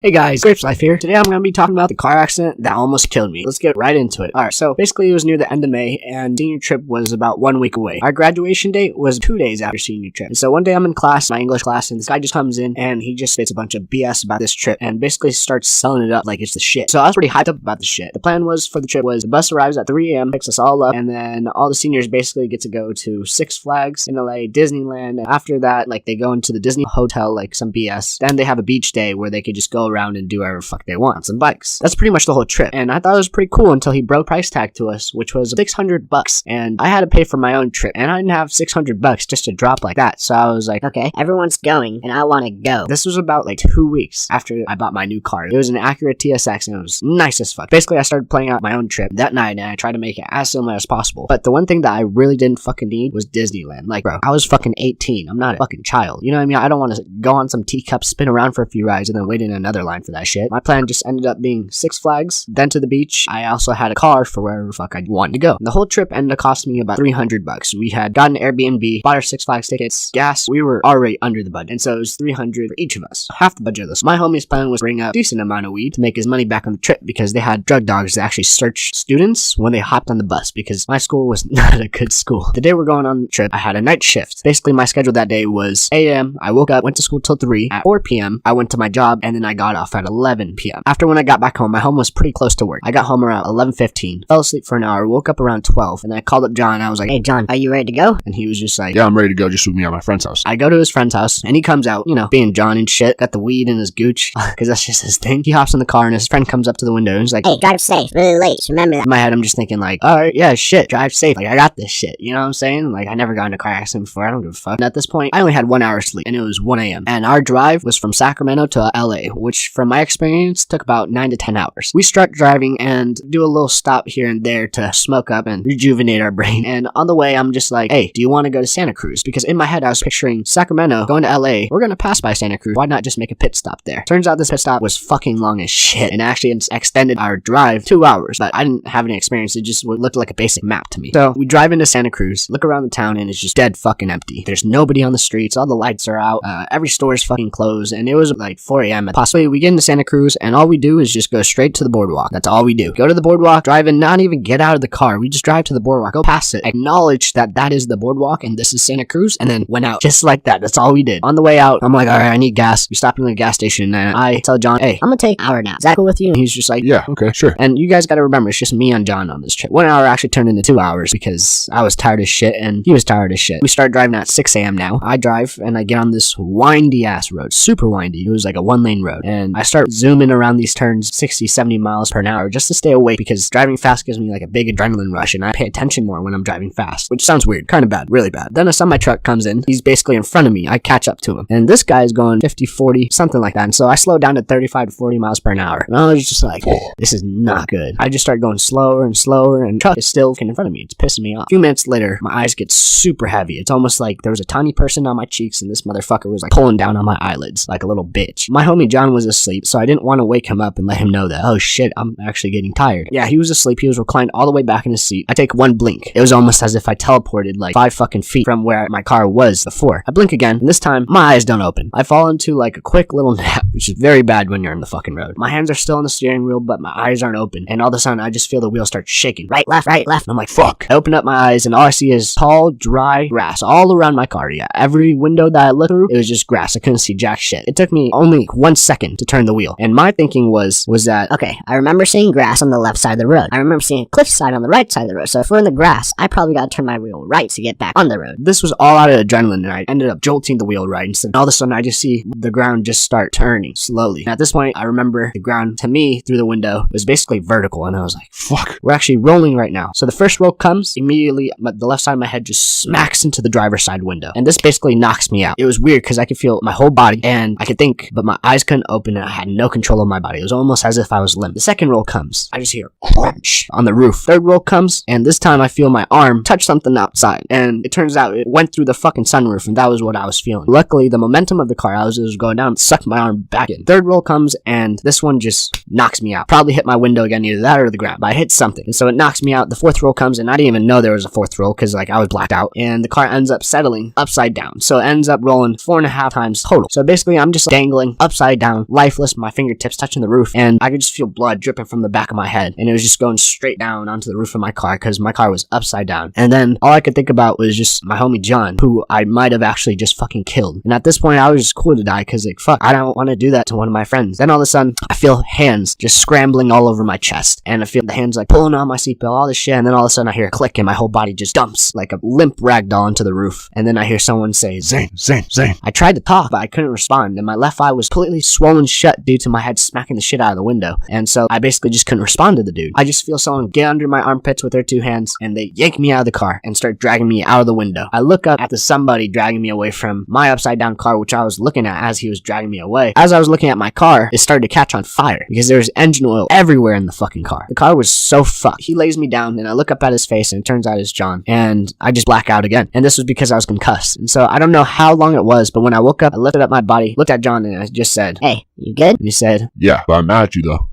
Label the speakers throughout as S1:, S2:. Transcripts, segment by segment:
S1: Hey guys, Grapes Life here. Today I'm going to be talking about the car accident that almost killed me. Let's get right into it. Alright, so basically it was near the end of May and senior trip was about 1 week away. Our graduation date was 2 days after senior trip. And so one day I'm in class, my English class, and this guy just comes in and he just spits a bunch of BS about this trip and basically starts selling it up like it's the shit. So I was pretty hyped up about the shit. The plan was for the trip was the bus arrives at 3 a.m., picks us all up, and then all the seniors basically get to go to Six Flags in LA, Disneyland, and after that, like, they go into the Disney hotel, like some BS. Then they have a beach day where they could just go around and do whatever fuck they want on some bikes. That's pretty much the whole trip, and I thought it was pretty cool until he broke price tag to us, which was $600, and I had to pay for my own trip, and I didn't have $600 just to drop like that. So I was like, okay, everyone's going, and I want to go. This was about like 2 weeks after I bought my new car. It was an Acura TSX, and it was nice as fuck. Basically, I started planning out my own trip that night, and I tried to make it as similar as possible. But the one thing that I really didn't fucking need was Disneyland. Like, bro, I was fucking 18. I'm not a fucking child. You know what I mean? I don't want to go on some teacup, spin around for a few rides, and then wait in another line for that shit. My plan just ended up being Six Flags, then to the beach. I also had a car for wherever the fuck I wanted to go. And the whole trip ended up costing me about $300. We had gotten an Airbnb, bought our Six Flags tickets, gas. We were already under the budget, and so it was $300 for each of us, half the budget of this. My homie's plan was to bring up a decent amount of weed to make his money back on the trip because they had drug dogs that actually searched students when they hopped on the bus because my school was not a good school. The day we're going on the trip, I had a night shift. Basically, my schedule that day was 8 a.m. I woke up, went to school till 3. At 4 p.m., I went to my job, and then I got off at 11 p.m. After when I got back home, my home was pretty close to work. I got home around 11:15, fell asleep for an hour, woke up around 12, and then I called up John, and I was like, hey John, are you ready to go? And he was just like,
S2: yeah, I'm ready to go. Just meet me at my friend's house.
S1: I go to his friend's house, and he comes out, you know, being John and shit, got the weed in his gooch, because that's just his thing. He hops in the car, and his friend comes up to the window, and he's like,
S3: hey, drive safe, really late, remember that.
S1: In my head, I'm just thinking like, alright, yeah, shit, drive safe, like, I got this shit, you know what I'm saying? Like, I never got in a car accident before, I don't give a fuck. And at this point, I only had 1 hour sleep, and it was 1 a.m. And our drive was from Sacramento to LA, which, from my experience, took about 9 to 10 hours. We start driving and do a little stop here and there to smoke up and rejuvenate our brain. And on the way, I'm just like, hey, do you want to go to Santa Cruz? Because in my head, I was picturing Sacramento going to LA. We're gonna pass by Santa Cruz. Why not just make a pit stop there? Turns out this pit stop was fucking long as shit, and actually it's extended our drive 2 hours. But I didn't have any experience. It just looked like a basic map to me. So we drive into Santa Cruz, look around the town, and it's just dead fucking empty. There's nobody on the streets. All the lights are out. Every store is fucking closed, and it was like 4 a.m. Possibly we get into Santa Cruz, and all we do is just go straight to the boardwalk. That's all we do. Go to the boardwalk, drive and not even get out of the car. We just drive to the boardwalk, go past it, acknowledge that that is the boardwalk and this is Santa Cruz, and then went out. Just like that. That's all we did. On the way out, I'm like, alright, I need gas. We stopped in the gas station, and I tell John, hey, I'm gonna take an hour now. Is that cool with you? And he's just like,
S2: yeah, okay, sure.
S1: And you guys gotta remember, it's just me and John on this trip. 1 hour actually turned into 2 hours because I was tired as shit, and he was tired as shit. We start driving at 6 a.m. now. I drive, and I get on this windy ass road. Super windy. It was like a 1-lane road. And I start zooming around these turns 60, 70 miles per hour just to stay awake because driving fast gives me like a big adrenaline rush, and I pay attention more when I'm driving fast, which sounds weird. Kind of bad. Really bad. Then a semi-truck comes in. He's basically in front of me. I catch up to him. And this guy is going 50, 40, something like that. And so I slow down to 35 to 40 miles per hour. And I was just like, this is not good. I just start going slower and slower, and the truck is still in front of me. It's pissing me off. A few minutes later, my eyes get super heavy. It's almost like there was a tiny person on my cheeks, and this motherfucker was like pulling down on my eyelids like a little bitch. My homie John was asleep, so I didn't want to wake him up and let him know that, oh shit, I'm actually getting tired. Yeah, he was asleep. He was reclined all the way back in his seat. I take one blink. It was almost as if I teleported like 5 fucking feet from where my car was before. I blink again, and this time, my eyes don't open. I fall into like a quick little nap, which is very bad when you're in the fucking road. My hands are still on the steering wheel, but my eyes aren't open, and all of a sudden, I just feel the wheel start shaking. Right, left, right, left. And I'm like, fuck. I open up my eyes, and all I see is tall, dry grass all around my car. Yeah, every window that I looked through, it was just grass. I couldn't see jack shit. It took me only 1 second to turn the wheel, and my thinking was that,
S3: okay, I remember seeing grass on the left side of the road. I remember seeing a cliffside on the right side of the road, so if we're in the grass, I probably gotta turn my wheel right to get back on the road.
S1: This was all out of adrenaline, and I ended up jolting the wheel right, and so all of a sudden I just see the ground just start turning slowly. And at this point, I remember the ground, to me, through the window, was basically vertical, and I was like, fuck, we're actually rolling right now. So the first roll comes, immediately the left side of my head just smacks into the driver's side window, and this basically knocks me out. It was weird because I could feel my whole body, and I could think, but my eyes couldn't open, and I had no control of my body. It was almost as if I was limp. The second roll comes, I just hear crunch on the roof. Third roll comes, and this time I feel my arm touch something outside, and it turns out it went through the fucking sunroof, and that was what I was feeling. Luckily, the momentum of the car, as it was going down, sucked my arm back in. Third roll comes, and this one just knocks me out. Probably hit my window again, either that or the ground, but I hit something, and so it knocks me out. The fourth roll comes, and I didn't even know there was a fourth roll because like I was blacked out, and the car ends up settling upside down, so it ends up rolling 4.5 times total. So basically, I'm just dangling upside down lifeless, my fingertips touching the roof, and I could just feel blood dripping from the back of my head, and it was just going straight down onto the roof of my car because my car was upside down. And then all I could think about was just my homie John, who I might have actually just fucking killed. And at this point, I was just cool to die because, like, fuck, I don't want to do that to one of my friends. Then all of a sudden, I feel hands just scrambling all over my chest, and I feel the hands like pulling on my seatbelt, all this shit, and then all of a sudden I hear a click and my whole body just dumps like a limp ragdoll into the roof. And then I hear someone say, "Zane, Zane, Zane." I tried to talk, but I couldn't respond, and my left eye was completely swollen shut due to my head smacking the shit out of the window. And so I basically just couldn't respond to the dude. I just feel someone get under my armpits with their two hands, and they yank me out of the car and start dragging me out of the window. I look up at the somebody dragging me away from my upside down car, which I was looking at as he was dragging me away. As I was looking at my car, it started to catch on fire because there was engine oil everywhere in the fucking car. The car was so fucked. He lays me down, and I look up at his face, and it turns out it's John, and I just black out again. And this was because I was concussed. And so I don't know how long it was, but when I woke up, I lifted up my body, looked at John, and I just said,
S3: Hey, you good?
S1: and he said,
S2: Yeah, but I'm mad at you though.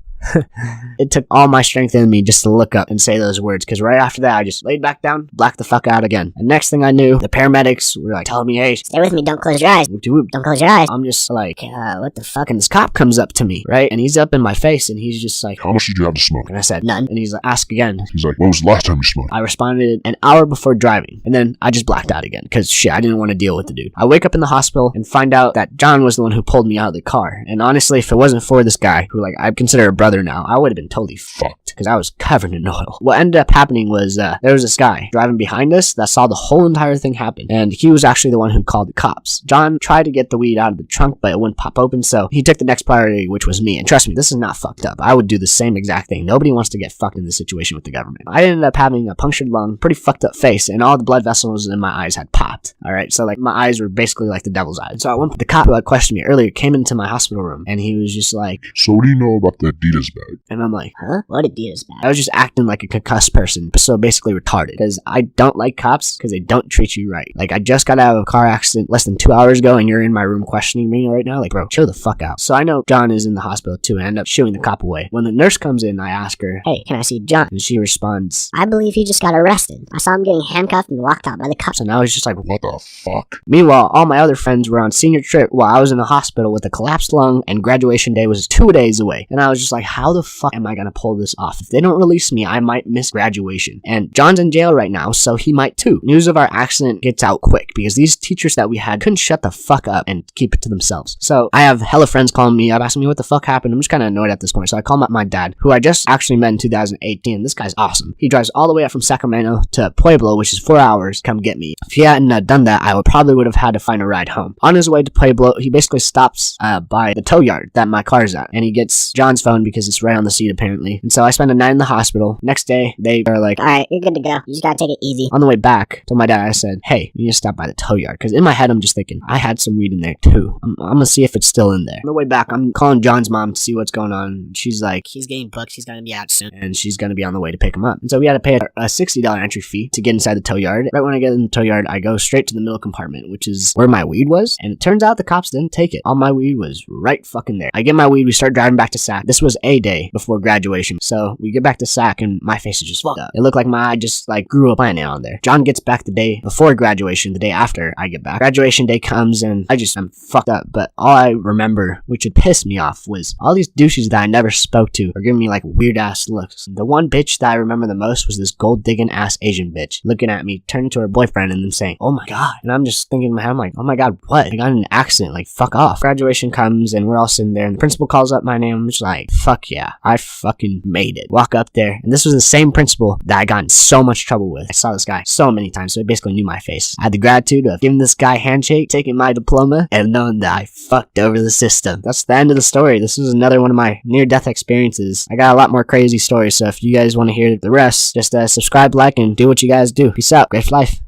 S1: it took all my strength in me just to look up and say those words, because right after that, I just laid back down, blacked the fuck out again. And next thing I knew, the paramedics were like telling me, "Hey,
S3: Stay with me, don't close your eyes.
S1: whoop-de-whoop."
S3: Don't close your eyes.
S1: I'm just like,
S3: What the fuck?
S1: and this cop comes up to me, right? And he's up in my face, and he's just like,
S2: How much did you have to smoke?
S1: and I said,
S3: None.
S1: and he's like, ask again.
S2: He's like, when was the last time you smoked?
S1: I responded an hour before driving, and then I just blacked out again, because shit, I didn't want to deal with the dude. I wake up in the hospital and find out that John was the one who pulled me out of the car. And honestly, if it wasn't for this guy, who like I consider a brother now, I would have been totally fucked, because I was covered in oil. What ended up happening was there was this guy driving behind us that saw the whole entire thing happen, and he was actually the one who called the cops. John tried to get the weed out of the trunk, but it wouldn't pop open, so he took the next priority, which was me. And trust me, this is not fucked up. I would do the same exact thing. Nobody wants to get fucked in this situation with the government. I ended up having a punctured lung, pretty fucked up face, and all the blood vessels in my eyes had popped. Alright, so like my eyes were basically like the devil's eyes. So at one point, the cop who had questioned me earlier came into my hospital room, and he was just like,
S2: So what do you know about the Adidas bag?
S1: and I'm like,
S3: Huh? What Adidas bag?
S1: I was just acting like a concussed person, so basically retarded, because I don't like cops because they don't treat you right. Like, I just got out of a car accident less than 2 hours ago, and you're in my room questioning me right now? Like, bro, chill the fuck out. So I know John is in the hospital too, and I end up shooing the cop away. When the nurse comes in, I ask her,
S3: Hey, can I see John?
S1: and she responds,
S3: I believe he just got arrested. I saw him getting handcuffed and locked out by the cops.
S1: and I was just like,
S2: What the fuck?
S1: meanwhile, all my other friends were on senior trip while I was in the hospital with a collapsed lung, and graduation day was 2 days away. And I was just like, how the fuck am I gonna pull this off? If they don't release me, I might miss graduation. And John's in jail right now, so he might too. News of our accident gets out quick because these teachers that we had couldn't shut the fuck up and keep it to themselves. So I have hella friends calling me up, asking me what the fuck happened. I'm just kind of annoyed at this point. So I call my dad, who I just actually met in 2018. This guy's awesome. He drives all the way up from Sacramento to Pueblo, which is 4 hours, come get me. If he hadn't done that, I probably would have had to find a ride home. On his way to Pueblo, he basically stops by the tow yard that my car's at, and he gets John's phone because it's right on the seat apparently. And so I spend a night in the hospital. Next day, they are like,
S3: Alright, you're good to go. You just gotta take it easy.
S1: on the way back, told my dad, I said, hey, you need to stop by the tow yard. Because in my head, I'm just thinking, I had some weed in there too. I'm gonna see if it's still in there. On the way back, I'm calling John's mom to see what's going on. She's like, he's getting booked. He's gonna be out soon. And she's gonna be on the way to pick him up. And so we had to pay a $60 entry fee to get inside the tow yard. Right when I get in the tow yard, I go straight to the middle compartment, which is where my weed was. And it turns out the cops didn't take it. All my weed was right fucking there. I get my weed, we start driving back to SAC. This was a day before graduation. So we get back to SAC and my face is just fucked up. It looked like my eye just like grew a planet on there. John gets back the day before graduation, the day after I get back. Graduation day comes and I'm fucked up. But all I remember, which had pissed me off, was all these douches that I never spoke to are giving me like weird ass looks. The one bitch that I remember the most was this gold digging ass Asian bitch looking at me, turning to her boyfriend and then saying, oh my god. And I'm just thinking in my head, I'm like, oh my god, what? I got in an accident, like fuck off. Graduation comes and we're all sitting there and the principal calls up my name. I'm just like, fuck yeah, I fucking made it. Walk up there, and this was the same principal that I got in so much trouble with. I saw this guy so many times, so he basically knew my face. I had the gratitude of giving this guy a handshake, taking my diploma, and knowing that I fucked over the system. That's the end of the story. This was another one of my near-death experiences. I got a lot more crazy stories, so if you guys want to hear the rest, just subscribe, like, and do what you guys do. Peace out. Great life.